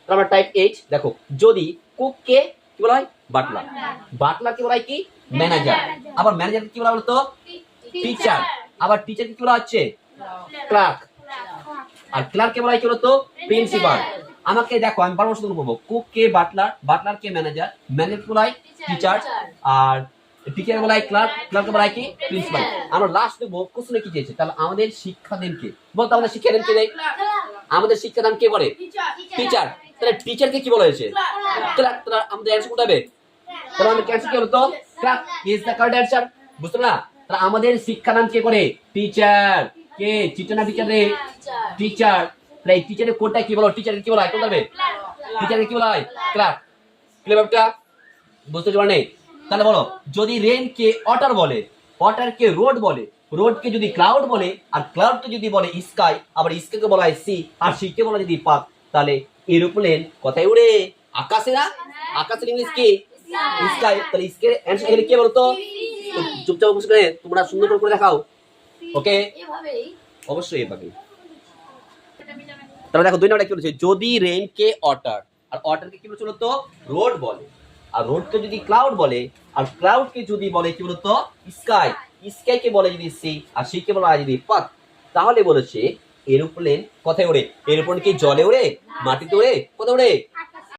তাহলে আমরা টাইপ 8 দেখো, যদি কুককে কি বলা হয়? বাটলার। বাটলারকে বলা হয় কি? ম্যানেজার। আবার ম্যানেজারকে কি বলা বলতো? টিচার। আবার টিচারকে কি বলা হচ্ছে? ক্লার্ক। আর ক্লার্ককে বলা হয় কি বলতো? প্রিন্সিপাল। আমাকে দেখো, আমি পরামর্শ করবো, কুককে বাটলার, বাটলারকে ম্যানেজার, ম্যানেজারকে বলা হয় টিচার, আর টিচার বলা হয় ক্লার্ক, ক্লার্ককে বলা হয় কি? প্রিন্সিপাল। আমরা লাস্ট দেখবো কোশ্চেনে কি চেয়েছে। তাহলে আমাদের শিক্ষাদানকে বলতো, আমাদের শিক্ষাদানকে দেয়, আমাদের শিক্ষাদান কে করে? টিচার। তাহলে টিচারকে কি বলা হয়েছে? ক্লার্ক। তাহলে আমাদের অ্যানসার কোনটা হবে? তাহলে আমাদের অ্যানসার কি হলো? তো clerk is the correct answer. বুঝছো না? তাহলে আমাদের শিক্ষাদান কে করে? টিচার। কে? টিচার না টিচার রে? টিচার। তাহলে এই টিচারের কোডটা কি বলো? টিচারকে কি বলা হয়? কোনটা হবে? টিচারকে কি বলা হয়? ক্লার্ক। ক্লিয়ারটা বুঝতে পারো নেই? তাহলে বলো, যদি রেন কে ওয়াটার বলে, ওয়াটার কে রোড বলে, রোড কে যদি ক্লাউড বলে, আর ক্লাউড কে যদি বলে স্কাই, আবার স্কাই কে বলা হয় সি, আর সি কে বলা যদি পাত, তাহলে এরোপ্লেন কোথায় উড়ে? আকাশে না? আকাশের ইংলিশ কি? স্কাই। তাহলে স্কাই অ্যানসার এখানে কি বলতো? চুপচাপ বসে করে তোমরা সুন্দর করে দেখাও। ওকে, অবশ্যই এভাবে। তাহলে দেখো 2 নম্বরে কি বলেছে? যদি রেন কে ওয়াটার, আর ওয়াটার কে কি বলছো তো? রোড বলে, আর রোড কে যদি ক্লাউড বলে, আর ক্লাউড কে যদি বলে কি বলতো? স্কাই, স্কাই কে বলে যদি সি, আর সি কে বলা হয় যদি পাত, তাহলে বলেছে এরোপ্লেন কোথায় ওড়ে? এরোপ্লেন কি জলে ওড়ে, মাটিতে ওড়ে, কোথায় ওড়ে?